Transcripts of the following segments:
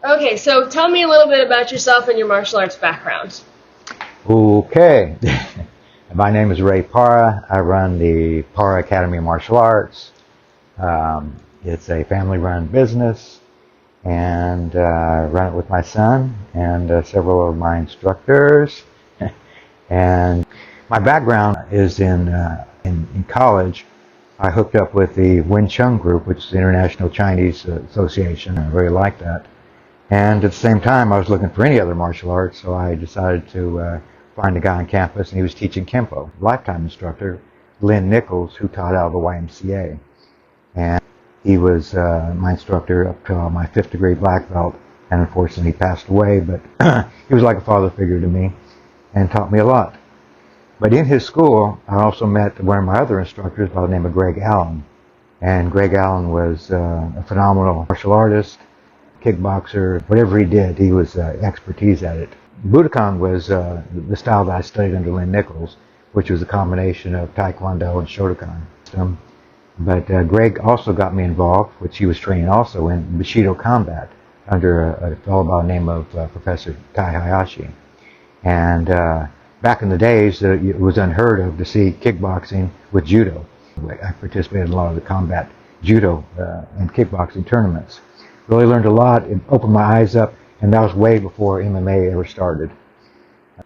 Okay, so tell me a little bit about yourself and your martial arts background. Okay. My name is Ray Parra. I run the Parra Academy of Martial Arts. It's a family-run business, and I run it with my son and several of my instructors. And my background is in college. I hooked up with the Wing Chun group, which is the International Chinese Association. I really liked that. And at the same time, I was looking for any other martial arts, so I decided to find a guy on campus, and he was teaching Kempo. Lifetime instructor, Lynn Nichols, who taught out of the YMCA. And he was my instructor up to my 5th degree black belt, and unfortunately he passed away, but he was like a father figure to me and taught me a lot. But in his school, I also met one of my other instructors by the name of Greg Allen. And Greg Allen was a phenomenal martial artist, kickboxer. Whatever he did, he was expertise at it. Budokan was the style that I studied under Lynn Nichols, which was a combination of Taekwondo and Shotokan. But Greg also got me involved, which he was training also in Bushido combat under a fellow by the name of Professor Tai Hayashi. And back in the days, it was unheard of to see kickboxing with judo. I participated in a lot of the combat judo and kickboxing tournaments. Really learned a lot. It opened my eyes up, and that was way before MMA ever started.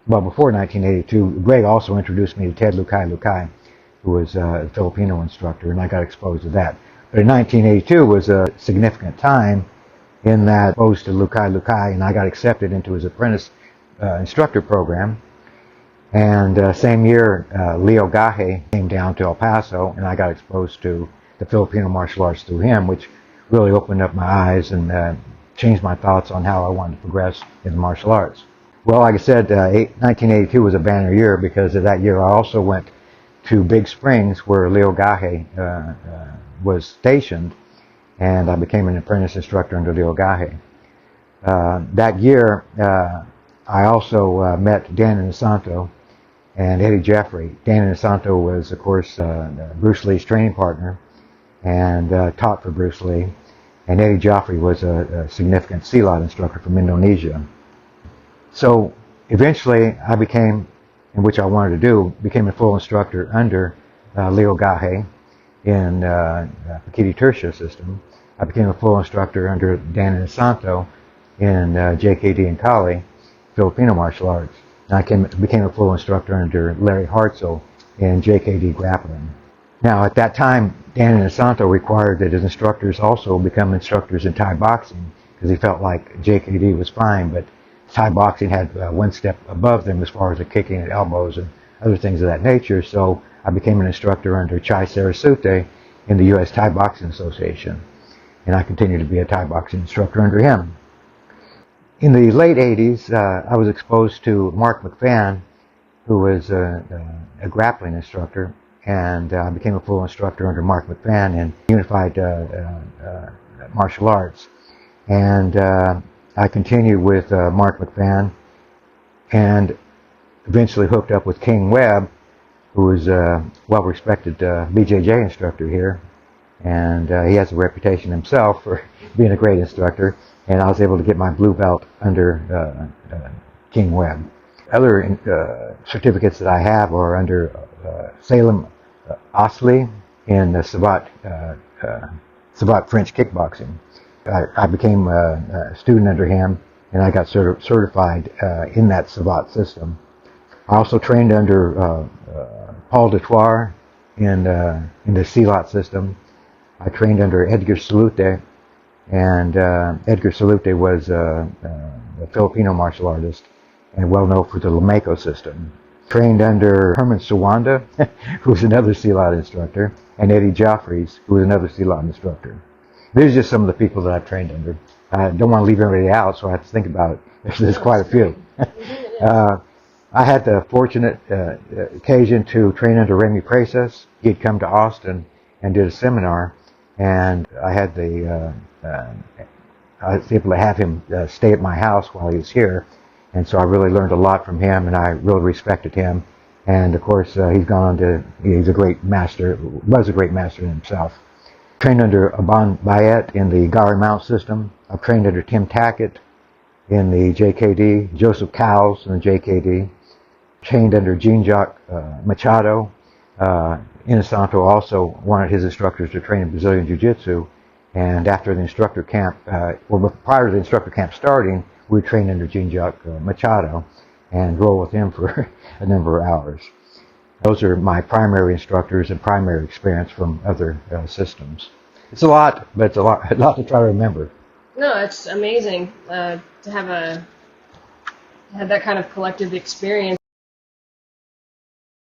Well, before 1982, Greg also introduced me to Ted Lukai, who was a Filipino instructor, and I got exposed to that. But in 1982 was a significant time in that I was exposed to Lukai, and I got accepted into his apprentice instructor program. And same year, Leo Gahe came down to El Paso, and I got exposed to the Filipino martial arts through him, which really opened up my eyes and changed my thoughts on how I wanted to progress in the martial arts. Well, like I said, 1982 was a banner year because of that year I also went to Big Springs where Leo Gahe was stationed, and I became an apprentice instructor under Leo Gahe. That year, I also met Dan Inosanto and Eddie Jeffrey. Dan Inosanto was, of course, Bruce Lee's training partner and taught for Bruce Lee. And Eddie Jeffrey was a significant silat instructor from Indonesia. So eventually I became, and which I wanted to do, became a full instructor under Leo Gahe in Pakiti Tertia system. I became a full instructor under Dan Inosanto in JKD and Kali, Filipino martial arts. And I became a full instructor under Larry Hartzell in JKD grappling. Now, at that time, Dan Inosanto required that his instructors also become instructors in Thai boxing because he felt like JKD was fine, but Thai boxing had one step above them as far as the kicking and elbows and other things of that nature. So I became an instructor under Chai Sarasute in the U.S. Thai Boxing Association, and I continue to be a Thai boxing instructor under him. In the late 80s, I was exposed to Mark McFan, who was a grappling instructor, and I became a full instructor under Mark McFan in unified martial arts. And I continued with Mark McFan and eventually hooked up with King Webb, who was a well-respected BJJ instructor here. And he has a reputation himself for being a great instructor. And I was able to get my blue belt under King Webb. Other certificates that I have are under Salem Osley in Savat French kickboxing. I became a student under him, and I got certified in that Savat system. I also trained under Paul Dutoir in the Silat system. I trained under Edgar Salute, and Edgar Salute was a Filipino martial artist and well known for the Lameco system. Trained under Herman Sawanda, who was another Silat instructor, and Eddie Joffreys, who was another Silat instructor. These are just some of the people that I've trained under. I don't want to leave everybody out, so I have to think about it. There's quite a few. I had the fortunate occasion to train under Remy Presas. He'd come to Austin and did a seminar, and I was able to have him stay at my house while he was here. And so I really learned a lot from him, and I really respected him. And of course, he's a great master, was a great master himself. Trained under Aban Bayet in the Gari Mount system. I've trained under Tim Tackett in the JKD, Joseph Cowles in the JKD, trained under Jean-Jacques Machado. Inosanto also wanted his instructors to train in Brazilian Jiu-Jitsu, and after the instructor camp, or prior to the instructor camp starting, we trained under Jean-Jacques Machado and roll with him for a number of hours. Those are my primary instructors and primary experience from other systems. It's a lot, but it's a lot to try to remember. No, it's amazing to have that kind of collective experience.